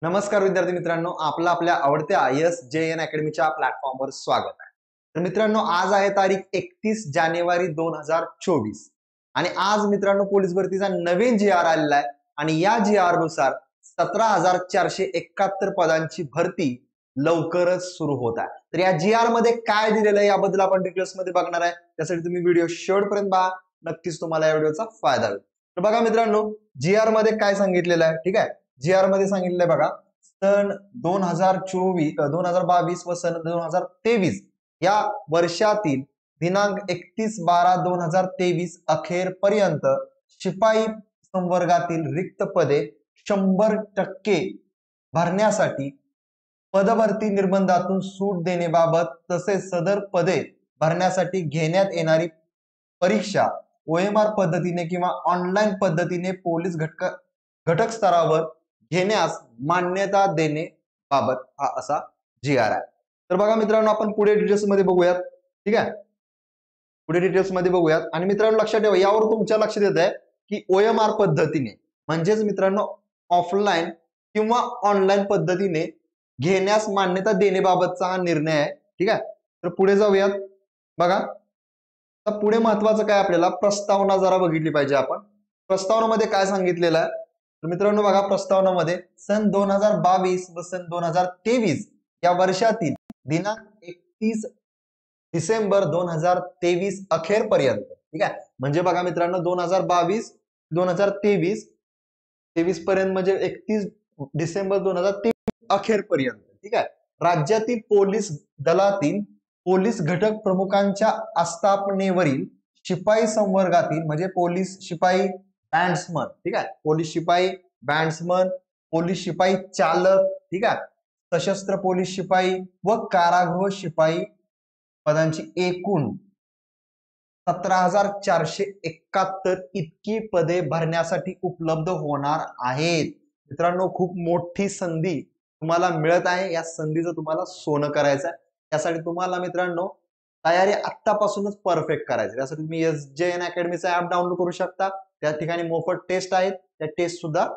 नमस्कार विद्यार्थी मित्रांनो, आपलं आपल्या आवडत्या ISJN अकॅडमीच्या प्लॅटफॉर्मवर स्वागत आहे। तर मित्रांनो, आज आहे तारीख 31 जानेवारी 2024 आणि आज मित्रांनो पोलीस भरतीचा नवीन GR आलेला आहे आणि या GR नुसार 17,471 पदांची भरती लवकरच सुरू होत आहे। तर या GR मध्ये काय दिलेलं आहे याबद्दल आपण डिटेल्स मध्ये बघणार आहे। त्यासाठी तुम्ही व्हिडिओ शेवटपर्यंत पहा, नक्कीच तुम्हाला या व्हिडिओचा फायदा होईल। तर बघा मित्रांनो, GR मध्ये काय सांगितलेलं आहे, ठीक आहे। GR मध्ये सांगितलंय बघा, सन 2022 व सन 2023 या वर्षातील दिनांक 31/12/2023 अखेर पर्यंत शिपाई संवर्गातील रिक्त पदे 100% भरण्यासाठी पदभरती निर्बंधातून सूट देण्याबाबत तसेच सदर पदे भरण्यासाठी घेण्यात येणारी परीक्षा OMR पद्धतीने किंवा ऑनलाईन पद्धतीने पोलीस घटक स्तरावर घेण्यास मान्यता देणे बाबत हा असा GR आहे। तर बघा मित्रांनो, आपण पुढे डिटेल्स मध्ये बघूयात, ठीक आहे। पुढे डिटेल्स मध्ये बघूयात आणि मित्रांनो लक्षात ठेवा, यावर तुमच्या लक्ष देत आहे की OMR पद्धतीने म्हणजेच मित्रांनो ऑफलाईन किंवा ऑनलाईन पद्धतीने घेण्यास मान्यता देण्याबाबतचा हा निर्णय आहे, ठीक आहे। तर पुढे जाऊयात। बघा आता पुढे महत्वाचं काय, आपल्याला प्रस्तावना जरा बघितली पाहिजे आपण। प्रस्तावनामध्ये काय सांगितलेलं आहे तर मित्रांनो बघा, प्रस्तावनामध्ये सन 2022 व सन 2023 या वर्षातील दिनांक 31 डिसेंबर 2023 अखेर पर्यंत, ठीक आहे। म्हणजे बघा मित्रांनो 2022 2023 पर्यंत म्हणजे 31 डिसेंबर 2023 अखेर पर्यंत, ठीक आहे। राज्यातील पोलीस दलातील पोलीस घटक प्रमुखांच्या आस्थापनेवरील शिपाई संवर्गातील म्हणजे पोलीस शिपाई बँड्समन, ठीक आहे, पोलीस शिपाई बँड्समन, पोलीस शिपाई चालक, ठीक आहे, सशस्त्र पोलीस शिपाई व कारागृह शिपाई पदांची एकूण 17,471 इतकी पदे भरण्यासाठी उपलब्ध होणार आहेत। मित्रांनो खूप मोठी संधी तुम्हाला मिळत आहे, या संधीचं तुम्हाला सोनं करायचं आहे। त्यासाठी तुम्हाला मित्रांनो तयारी आत्तापासूनच परफेक्ट करायची। त्यासाठी तुम्ही SJN अकॅडमीचा ऍप डाउनलोड करू शकता, त्या ठिकाणी मोफत टेस्ट आहेत, त्या टेस्ट सुद्धा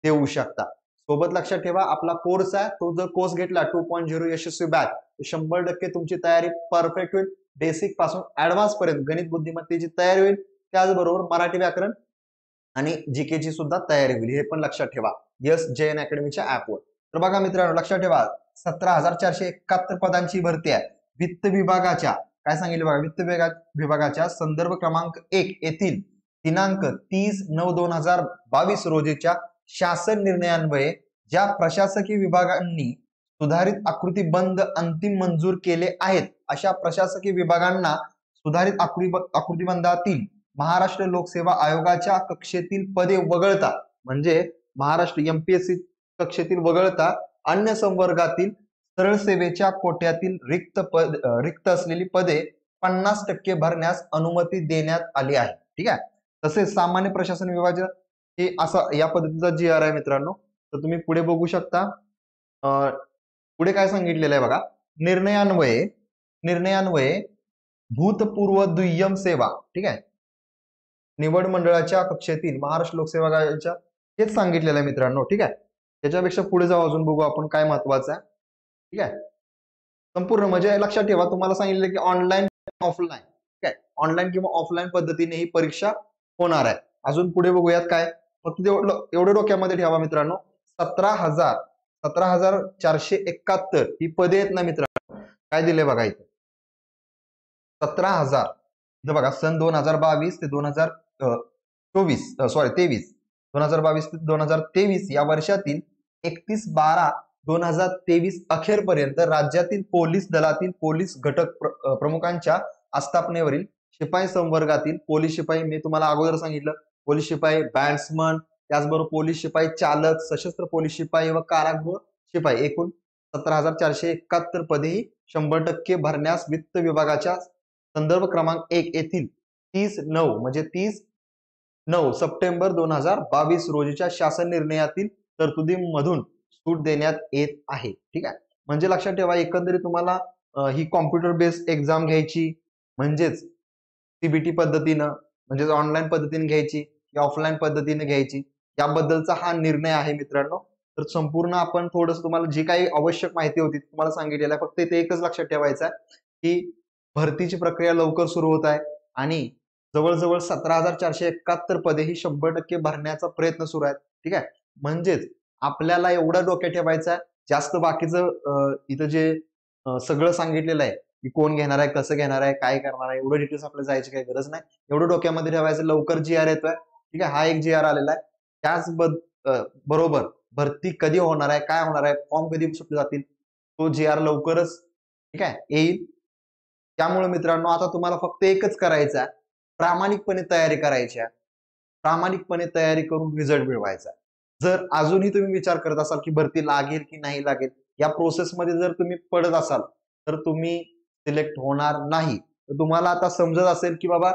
देऊ शकता। सोबत लक्षात ठेवा, आपला कोर्स आहे, तो जर कोर्स घेतला 2.0 यशस्वी बॅच 100% तुमची तयारी परफेक्ट होईल। बेसिक पासून ऍडव्हान्स पर्यंत गणित बुद्धिमत्तेची तयारी होईल, त्याचबरोबर मराठी व्याकरण आणि GK ची सुद्धा तयारी होईल, हे पण लक्षात ठेवा SJN अकॅडमीच्या ऍपवर। तर बघा मित्रांनो लक्षात ठेवा, 17,471 पदांची भरती आहे। वित्त विभागाच्या काय सांगितले बघा, वित्त विभागाच्या संदर्भ क्रमांक 1 येथील दिनांक 30/9/2022 रोजीच्या शासन निर्णयान्वये ज्या प्रशासकीय विभागांनी सुधारित आकृतीबंध अंतिम मंजूर केले आहेत, अशा प्रशासकीय विभागांना सुधारित आकृतीबंधातील महाराष्ट्र लोकसेवा आयोगाच्या कक्षेतील पदे वगळता म्हणजे महाराष्ट्र MPSC कक्षेतील वगळता अन्य संवर्गातील सरळ सेवेच्या कोट्यातील रिक्त असलेली पदे 50% भरण्यास अनुमती देण्यात आली आहे, ठीक आहे। तसेच सामान्य प्रशासन विभाग हे असं या पद्धतीचा GR आहे मित्रांनो। तर तुम्ही पुढे बघू शकता, पुढे काय सांगितलेलं आहे बघा, निर्णयान्वये भूतपूर्व दुय्यम सेवा, ठीक आहे, निवड मंडळाच्या कक्षेतील महाराष्ट्र लोकसेवा आयोगाच्या हेच सांगितलेलं आहे मित्रांनो, ठीक आहे। त्याच्यापेक्षा पुढे जाऊ, अजून बघू आपण काय महत्वाचं आहे, ठीक आहे। संपूर्ण म्हणजे लक्षात ठेवा, तुम्हाला सांगितलं की ऑनलाईन ऑफलाईन, ठीक आहे, ऑनलाईन किंवा ऑफलाईन पद्धतीने ही परीक्षा होणार आहे। अजून पुढे बघूयात काय, फक्त एवढं डोक्यामध्ये ठेवा मित्रांनो, 17,471 ही पदे आहेत ना मित्रांनो, काय दिले बघा इथे 17,000, इथं बघा सन 2022 ते 2023 ते 2023 या वर्षातील 31/12/2023 अखेर पर्यंत राज्यातील पोलीस दलातील पोलीस घटक प्रमुखांच्या आस्थापनेवरील शिपाई संवर्गातील पोलीस शिपाई, मी तुम्हाला अगोदर सांगितलं, पोलीस शिपाई बँड्समन, त्याचबरोबर पोलीस शिपाई चालक, सशस्त्र पोलीस शिपाई व कारागृह शिपाई एकूण 17,471 पदेही 100% भरण्यास वित्त विभागाच्या संदर्भ क्रमांक 1 येथील 30/9 म्हणजे 30/9 सप्टेंबर 2022 रोजीच्या शासन निर्णयातील तरतुदींमधून सूट देण्यात येत आहे, ठीक आहे। म्हणजे लक्षात ठेवा, एकंदरीत तुम्हाला ही कॉम्प्युटर बेस्ड एक्झाम घ्यायची म्हणजेच CBT पद्धतीनं म्हणजे ऑनलाईन पद्धतीने घ्यायची या ऑफलाईन पद्धतीने घ्यायची, याबद्दलचा हा निर्णय आहे मित्रांनो। तर संपूर्ण आपण थोडंसं तुम्हाला जी काही आवश्यक माहिती होती तुम्हाला सांगितलेलं आहे. फक्त इथे एकच लक्षात ठेवायचं आहे की भरतीची प्रक्रिया लवकर सुरू होत आहे आणि जवळजवळ 17,471 पदे ही 100% भरण्याचा प्रयत्न सुरू आहे. ठीक आहे, म्हणजेच आपल्याला एवढं डोक्यात ठेवायचं आहे, जास्त बाकीचं इथं जे सगळं सांगितलेलं आहे की कोण घेणार आहे, कसं घेणार आहे, काय करणार आहे, एवढं डिटेल्स आपल्याला जायची काही गरज नाही. एवढं डोक्यामध्ये ठेवायचं. लवकर GR येतोय. ठीक आहे, हा एक GR आलेला आहे. त्याच बरोबर भरती कधी होणार आहे, काय होणार आहे, फॉर्म कधी सुटले जातील, तो GR लवकरच ठीक आहे येईल. त्यामुळे मित्रांनो आता तुम्हाला फक्त एकच करायचं आहे, प्रामाणिकपणे तयारी करायची आहे. प्रामाणिकपणे तयारी करून रिझल्ट मिळवायचा. जर अजूनही तुम्ही विचार करत असाल की भरती लागेल की नाही लागेल, या प्रोसेसमध्ये जर तुम्ही पडत असाल तर तुम्ही सिलेक्ट होणार नाही. तर तुम्हाला आता समजत असेल की बाबा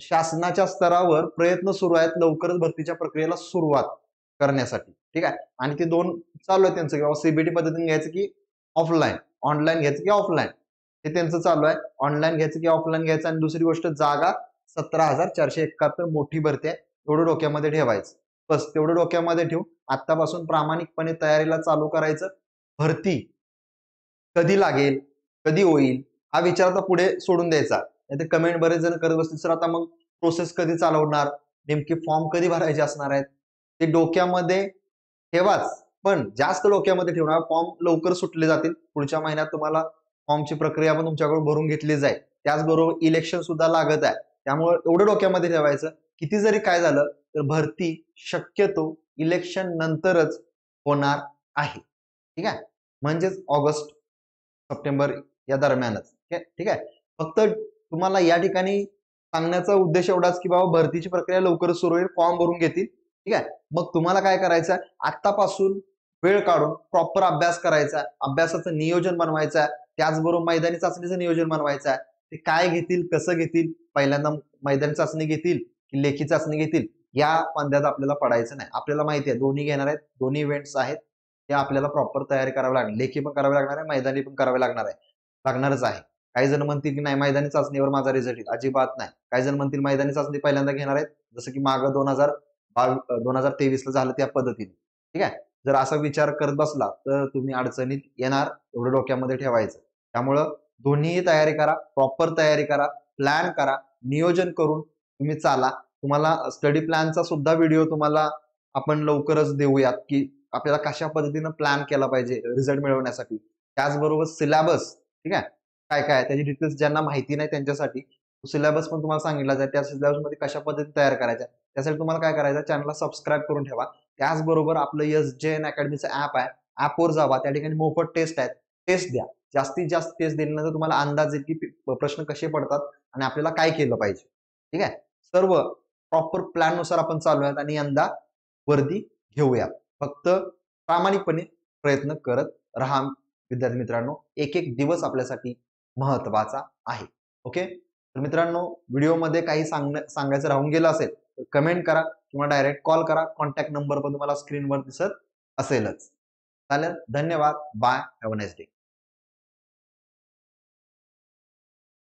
शासनाच्या स्तरावर प्रयत्न सुरू आहेत लवकरच भरतीच्या प्रक्रियेला सुरुवात करण्यासाठी. ठीक आहे, आणि ते दोन चालू आहे त्यांचं, किंवा CBT पद्धतीने घ्यायचं की ऑफलाईन, ऑनलाईन घ्यायचं की ऑफलाईन, हे त्यांचं चालू आहे. ऑनलाईन घ्यायचं की ऑफलाईन घ्यायचं. आणि दुसरी गोष्ट, जागा 17,471 मोठी भरती आहे, एवढं डोक्यामध्ये ठेवायचं. बस तेवढं डोक्यामध्ये ठेवून आतापासून प्रामाणिकपणे तयारीला चालू करायचं. भरती कधी लागेल, कधी होईल, हा विचार आता पुढे सोडून द्यायचा. नाही तर कमेंट बरेच जण करत बसतील, सर आता मग प्रोसेस कधी चालवणार, नेमके फॉर्म कधी भरायचे असणार आहेत, ते डोक्यामध्ये ठेवाच. पण जास्त डोक्यामध्ये ठेवणार, फॉर्म लवकर सुटले जातील. पुढच्या महिन्यात तुम्हाला फॉर्मची प्रक्रिया पण तुमच्याकडून भरून घेतली जाईल. त्याचबरोबर इलेक्शन सुद्धा लागत आहे. त्यामुळे एवढं डोक्यामध्ये ठेवायचं, किती जरी काय झालं तर भरती शक्यतो इलेक्शन नंतरच होणार आहे. ठीक आहे, म्हणजेच ऑगस्ट सप्टेंबर या दरम्यानच. ठीक आहे, फक्त तुम्हाला या ठिकाणी सांगण्याचा उद्देश एवढाच की बाबा भरतीची प्रक्रिया लवकरच सुरू होईल, फॉर्म भरून घेतील. ठीक आहे, मग तुम्हाला काय करायचं आहे, आतापासून वेळ काढून प्रॉपर अभ्यास करायचा, अभ्यासाचं नियोजन बनवायचं आहे. त्याचबरोबर मैदानी चाचणीचं नियोजन बनवायचं आहे. ते काय घेतील, कसं घेतील, पहिल्यांदा मैदानी चाचणी घेतील की लेखी चाचणी घेतील, या पंद्यात आपल्याला पडायचं नाही. आपल्याला माहिती आहे दोन्ही घेणार आहेत, दोन्ही इव्हेंट्स आहेत, ते आपल्याला प्रॉपर तयारी करावी लागणार. लेखी पण करावी लागणार आहे, मैदानी पण करावी लागणारच आहे. काही जण म्हणतील की नाही मैदानी चाचणीवर माझा रिझल्ट येईल, अजिबात नाही. काही जण म्हणतील मैदानी चाचणी पहिल्यांदा घेणार आहेत, जसं की मागं 2023 ला झालं त्या पद्धतीने. ठीक आहे, जर असा विचार करत बसला तर तुम्ही अडचणीत येणार, एवढं डोक्यामध्ये ठेवायचं. त्यामुळं दोन्हीही तयारी करा, प्रॉपर तयारी करा, प्लॅन करा, नियोजन करून तुम्ही चाला. तुम्हाला स्टडी प्लॅनचा सुद्धा व्हिडिओ तुम्हाला आपण लवकरच देऊयात की आपल्याला कशा पद्धतीनं प्लॅन केला पाहिजे रिझल्ट मिळवण्यासाठी. त्याचबरोबर सिलेबस, ठीक आहे, काय काय त्याची डिटेल्स ज्यांना माहिती नाही त्यांच्यासाठी सिलेबस पण तुम्हाला सांगितला जाईल. त्या सिलेबस मध्ये कशा पद्धतीने तयार करायचा, त्यासाठी तुम्हाला काय करायचं, चॅनलला सबस्क्राईब करून ठेवा. त्याचबरोबर आपलं SJN अकॅडमीचं ऍप आहे, ऍपवर जावा, त्या ठिकाणी मोफत टेस्ट आहेत, टेस्ट द्या. जास्तीत जास्त टेस्ट दिल्यानंतर तुम्हाला अंदाज येईल की प्रश्न कसे पडतात आणि आपल्याला काय केलं पाहिजे. ठीक आहे, सर्व प्रॉपर प्लॅन नुसार आपण चालू आहेत आणि यंदा वर्दी घेऊया. फक्त प्रामाणिकपणे प्रयत्न करत राहा विद्यार्थी मित्रांनो. एक एक दिवस आपल्यासाठी महत्वाचा आहे. ओके, तर मित्रांनो व्हिडिओमध्ये काही सांगायचं राहून गेलं असेल तर कमेंट करा किंवा डायरेक्ट कॉल करा. कॉन्टॅक्ट नंबर पण तुम्हाला स्क्रीनवर दिसत असेलच. चालेल, धन्यवाद, bye, have a nice day.